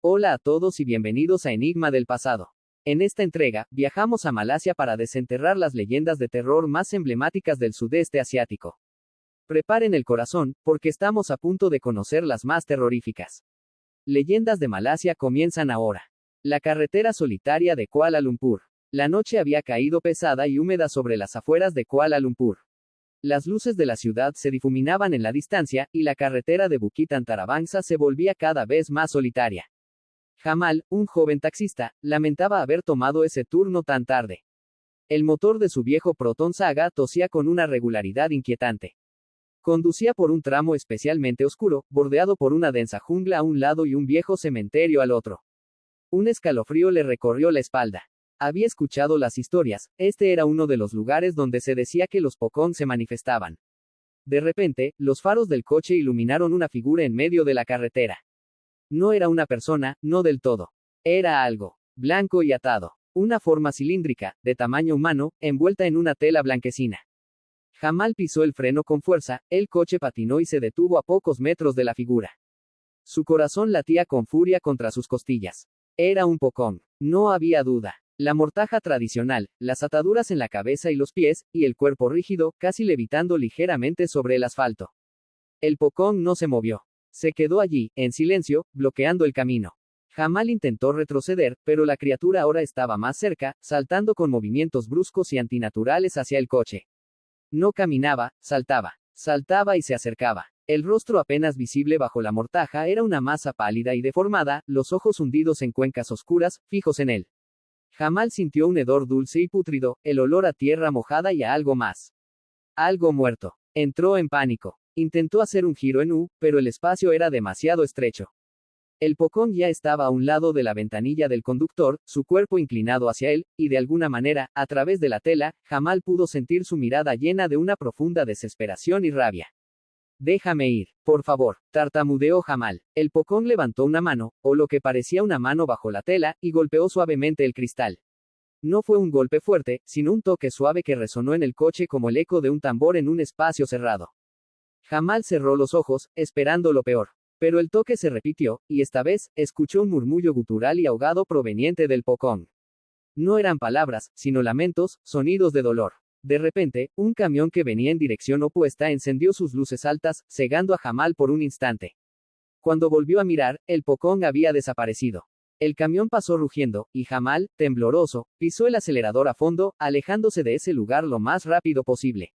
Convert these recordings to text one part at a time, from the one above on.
Hola a todos y bienvenidos a Enigma del Pasado. En esta entrega, viajamos a Malasia para desenterrar las leyendas de terror más emblemáticas del sudeste asiático. Preparen el corazón, porque estamos a punto de conocer las más terroríficas. Leyendas de Malasia comienzan ahora. La carretera solitaria de Kuala Lumpur. La noche había caído pesada y húmeda sobre las afueras de Kuala Lumpur. Las luces de la ciudad se difuminaban en la distancia, y la carretera de Bukit Antarabangsa se volvía cada vez más solitaria. Jamal, un joven taxista, lamentaba haber tomado ese turno tan tarde. El motor de su viejo Proton Saga tosía con una regularidad inquietante. Conducía por un tramo especialmente oscuro, bordeado por una densa jungla a un lado y un viejo cementerio al otro. Un escalofrío le recorrió la espalda. Había escuchado las historias, este era uno de los lugares donde se decía que los Pokón se manifestaban. De repente, los faros del coche iluminaron una figura en medio de la carretera. No era una persona, no del todo. Era algo blanco y atado. Una forma cilíndrica, de tamaño humano, envuelta en una tela blanquecina. Jamal pisó el freno con fuerza, el coche patinó y se detuvo a pocos metros de la figura. Su corazón latía con furia contra sus costillas. Era un Pokón. No había duda. La mortaja tradicional, las ataduras en la cabeza y los pies, y el cuerpo rígido, casi levitando ligeramente sobre el asfalto. El Pokón no se movió. Se quedó allí, en silencio, bloqueando el camino. Jamal intentó retroceder, pero la criatura ahora estaba más cerca, saltando con movimientos bruscos y antinaturales hacia el coche. No caminaba, saltaba. Saltaba y se acercaba. El rostro apenas visible bajo la mortaja era una masa pálida y deformada, los ojos hundidos en cuencas oscuras, fijos en él. Jamal sintió un hedor dulce y pútrido, el olor a tierra mojada y a algo más. Algo muerto. Entró en pánico. Intentó hacer un giro en U, pero el espacio era demasiado estrecho. El Pokón ya estaba a un lado de la ventanilla del conductor, su cuerpo inclinado hacia él, y de alguna manera, a través de la tela, Jamal pudo sentir su mirada llena de una profunda desesperación y rabia. Déjame ir, por favor, tartamudeó Jamal. El Pokón levantó una mano, o lo que parecía una mano bajo la tela, y golpeó suavemente el cristal. No fue un golpe fuerte, sino un toque suave que resonó en el coche como el eco de un tambor en un espacio cerrado. Jamal cerró los ojos, esperando lo peor. Pero el toque se repitió, y esta vez, escuchó un murmullo gutural y ahogado proveniente del Pokón. No eran palabras, sino lamentos, sonidos de dolor. De repente, un camión que venía en dirección opuesta encendió sus luces altas, cegando a Jamal por un instante. Cuando volvió a mirar, el Pokón había desaparecido. El camión pasó rugiendo, y Jamal, tembloroso, pisó el acelerador a fondo, alejándose de ese lugar lo más rápido posible.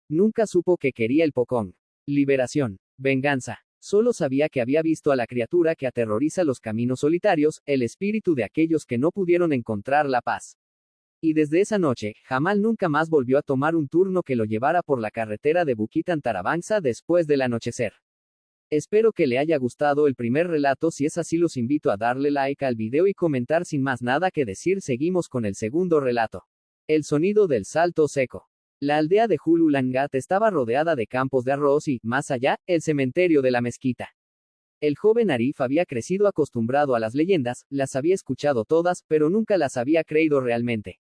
Nunca supo qué quería el Pokón. Liberación. Venganza. Solo sabía que había visto a la criatura que aterroriza los caminos solitarios, el espíritu de aquellos que no pudieron encontrar la paz. Y desde esa noche, Jamal nunca más volvió a tomar un turno que lo llevara por la carretera de Bukit Antarabangsa después del anochecer. Espero que le haya gustado el primer relato. Si es así, los invito a darle like al video y comentar. Sin más nada que decir, seguimos con el segundo relato. El sonido del salto seco. La aldea de Hulu Langat estaba rodeada de campos de arroz y, más allá, el cementerio de la mezquita. El joven Arif había crecido acostumbrado a las leyendas, las había escuchado todas, pero nunca las había creído realmente.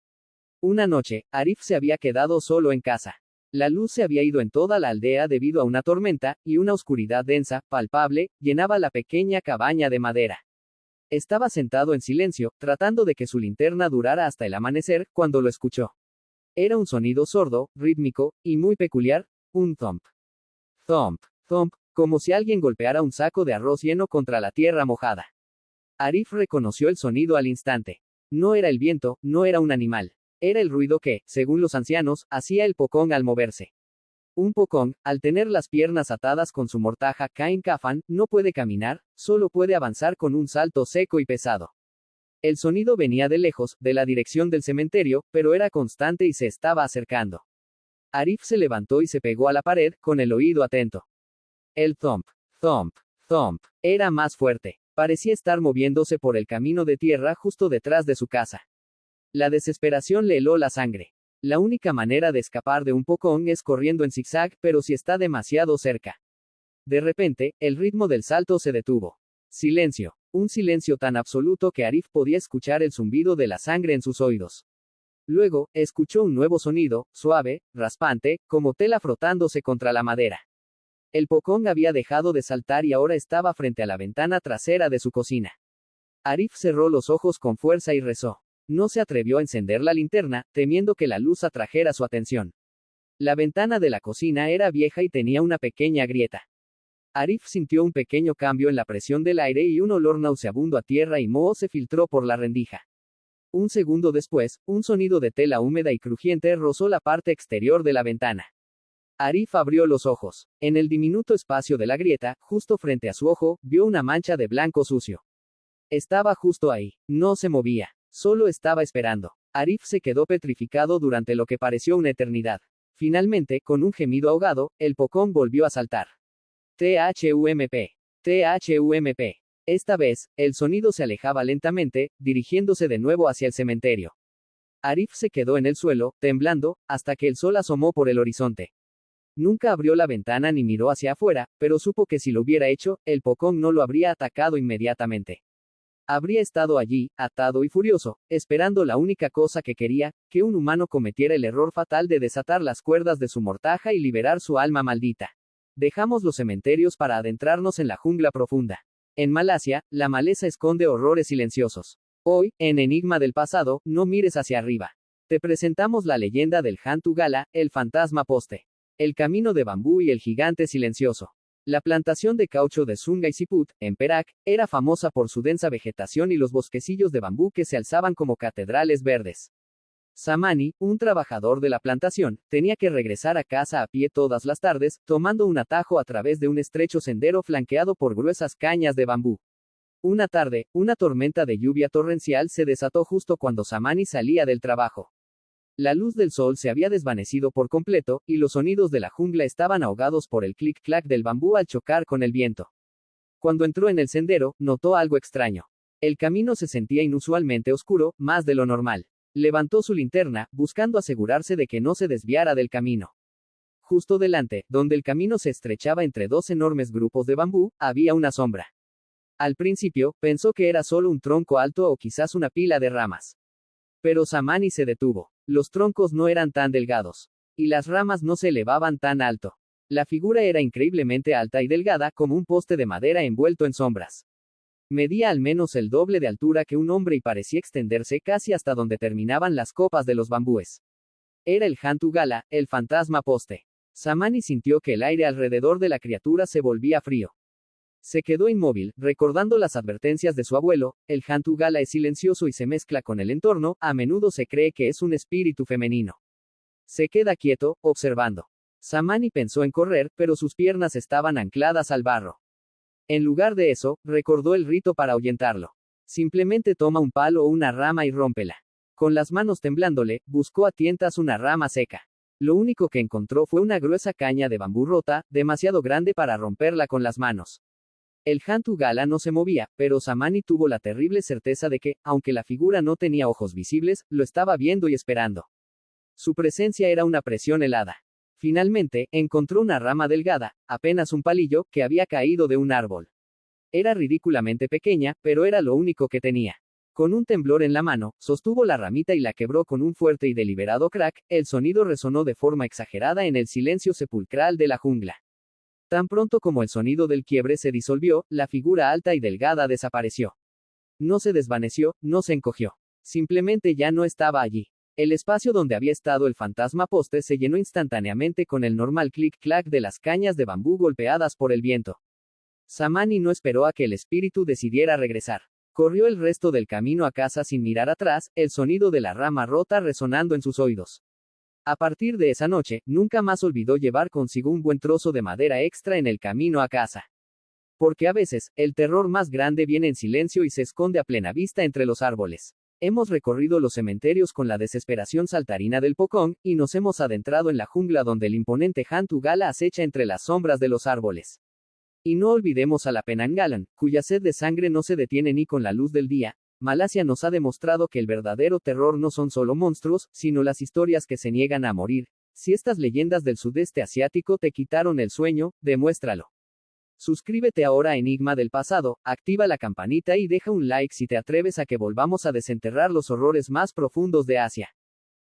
Una noche, Arif se había quedado solo en casa. La luz se había ido en toda la aldea debido a una tormenta, y una oscuridad densa, palpable, llenaba la pequeña cabaña de madera. Estaba sentado en silencio, tratando de que su linterna durara hasta el amanecer, cuando lo escuchó. Era un sonido sordo, rítmico, y muy peculiar, un thump. Thump, thump, como si alguien golpeara un saco de arroz lleno contra la tierra mojada. Arif reconoció el sonido al instante. No era el viento, no era un animal. Era el ruido que, según los ancianos, hacía el Pokón al moverse. Un Pokón, al tener las piernas atadas con su mortaja Kain Kafan, no puede caminar, solo puede avanzar con un salto seco y pesado. El sonido venía de lejos, de la dirección del cementerio, pero era constante y se estaba acercando. Arif se levantó y se pegó a la pared, con el oído atento. El thump, thump, thump, era más fuerte. Parecía estar moviéndose por el camino de tierra justo detrás de su casa. La desesperación le heló la sangre. La única manera de escapar de un Pokón es corriendo en zigzag, pero si está demasiado cerca. De repente, el ritmo del salto se detuvo. Silencio. Un silencio tan absoluto que Arif podía escuchar el zumbido de la sangre en sus oídos. Luego, escuchó un nuevo sonido, suave, raspante, como tela frotándose contra la madera. El Pokón había dejado de saltar y ahora estaba frente a la ventana trasera de su cocina. Arif cerró los ojos con fuerza y rezó. No se atrevió a encender la linterna, temiendo que la luz atrajera su atención. La ventana de la cocina era vieja y tenía una pequeña grieta. Arif sintió un pequeño cambio en la presión del aire y un olor nauseabundo a tierra y moho se filtró por la rendija. Un segundo después, un sonido de tela húmeda y crujiente rozó la parte exterior de la ventana. Arif abrió los ojos. En el diminuto espacio de la grieta, justo frente a su ojo, vio una mancha de blanco sucio. Estaba justo ahí. No se movía. Solo estaba esperando. Arif se quedó petrificado durante lo que pareció una eternidad. Finalmente, con un gemido ahogado, el pocón volvió a saltar. THUMP. THUMP. Esta vez, el sonido se alejaba lentamente, dirigiéndose de nuevo hacia el cementerio. Arif se quedó en el suelo, temblando, hasta que el sol asomó por el horizonte. Nunca abrió la ventana ni miró hacia afuera, pero supo que si lo hubiera hecho, el pocón no lo habría atacado inmediatamente. Habría estado allí, atado y furioso, esperando la única cosa que quería, que un humano cometiera el error fatal de desatar las cuerdas de su mortaja y liberar su alma maldita. Dejamos los cementerios para adentrarnos en la jungla profunda. En Malasia, la maleza esconde horrores silenciosos. Hoy, en Enigma del Pasado, no mires hacia arriba. Te presentamos la leyenda del Hantu Gala, el fantasma poste. El camino de bambú y el gigante silencioso. La plantación de caucho de Sungai Siput, en Perak, era famosa por su densa vegetación y los bosquecillos de bambú que se alzaban como catedrales verdes. Samani, un trabajador de la plantación, tenía que regresar a casa a pie todas las tardes, tomando un atajo a través de un estrecho sendero flanqueado por gruesas cañas de bambú. Una tarde, una tormenta de lluvia torrencial se desató justo cuando Samani salía del trabajo. La luz del sol se había desvanecido por completo, y los sonidos de la jungla estaban ahogados por el clic-clac del bambú al chocar con el viento. Cuando entró en el sendero, notó algo extraño. El camino se sentía inusualmente oscuro, más de lo normal. Levantó su linterna, buscando asegurarse de que no se desviara del camino. Justo delante, donde el camino se estrechaba entre dos enormes grupos de bambú, había una sombra. Al principio, pensó que era solo un tronco alto o quizás una pila de ramas. Pero Samani se detuvo. Los troncos no eran tan delgados. Y las ramas no se elevaban tan alto. La figura era increíblemente alta y delgada, como un poste de madera envuelto en sombras. Medía al menos el doble de altura que un hombre y parecía extenderse casi hasta donde terminaban las copas de los bambúes. Era el Hantu Gala, el fantasma poste. Samani sintió que el aire alrededor de la criatura se volvía frío. Se quedó inmóvil, recordando las advertencias de su abuelo: el Hantu Gala es silencioso y se mezcla con el entorno, a menudo se cree que es un espíritu femenino. Se queda quieto, observando. Samani pensó en correr, pero sus piernas estaban ancladas al barro. En lugar de eso, recordó el rito para ahuyentarlo. Simplemente toma un palo o una rama y rómpela. Con las manos temblándole, buscó a tientas una rama seca. Lo único que encontró fue una gruesa caña de bambú rota, demasiado grande para romperla con las manos. El Hantu Gala no se movía, pero Samani tuvo la terrible certeza de que, aunque la figura no tenía ojos visibles, lo estaba viendo y esperando. Su presencia era una presión helada. Finalmente, encontró una rama delgada, apenas un palillo, que había caído de un árbol. Era ridículamente pequeña, pero era lo único que tenía. Con un temblor en la mano, sostuvo la ramita y la quebró con un fuerte y deliberado crack. El sonido resonó de forma exagerada en el silencio sepulcral de la jungla. Tan pronto como el sonido del quiebre se disolvió, la figura alta y delgada desapareció. No se desvaneció, no se encogió. Simplemente ya no estaba allí. El espacio donde había estado el fantasma poste se llenó instantáneamente con el normal clic-clac de las cañas de bambú golpeadas por el viento. Samani no esperó a que el espíritu decidiera regresar. Corrió el resto del camino a casa sin mirar atrás, el sonido de la rama rota resonando en sus oídos. A partir de esa noche, nunca más olvidó llevar consigo un buen trozo de madera extra en el camino a casa. Porque a veces, el terror más grande viene en silencio y se esconde a plena vista entre los árboles. Hemos recorrido los cementerios con la desesperación saltarina del pocón, y nos hemos adentrado en la jungla donde el imponente Hantu Gala acecha entre las sombras de los árboles. Y no olvidemos a la Penanggalan, cuya sed de sangre no se detiene ni con la luz del día. Malasia nos ha demostrado que el verdadero terror no son solo monstruos, sino las historias que se niegan a morir. Si estas leyendas del sudeste asiático te quitaron el sueño, demuéstralo. Suscríbete ahora a Enigma del Pasado, activa la campanita y deja un like si te atreves a que volvamos a desenterrar los horrores más profundos de Asia.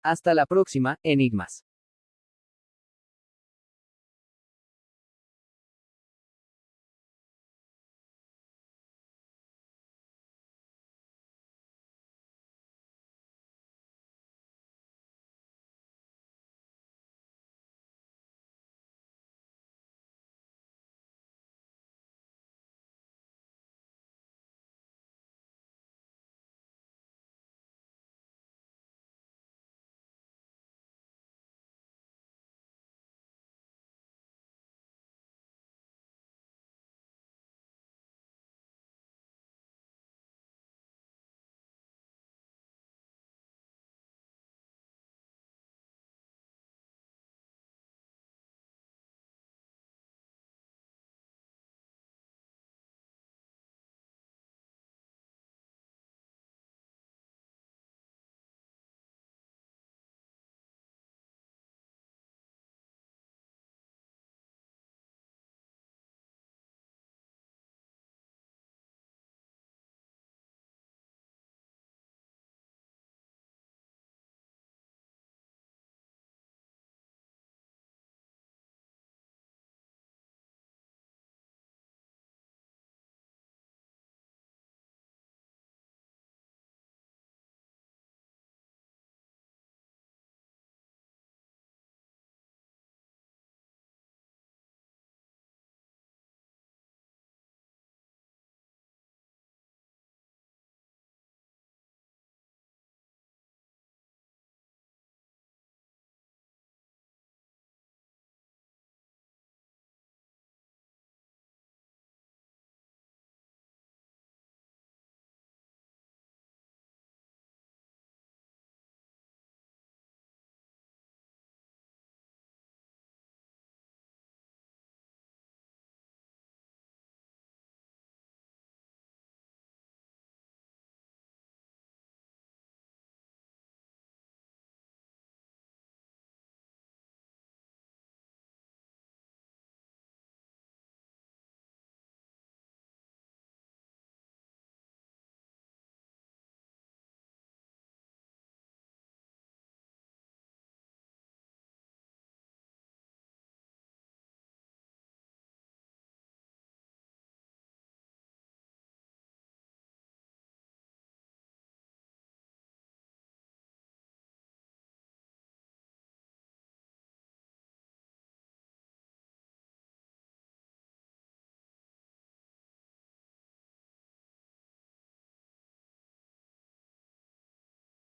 Hasta la próxima, Enigmas.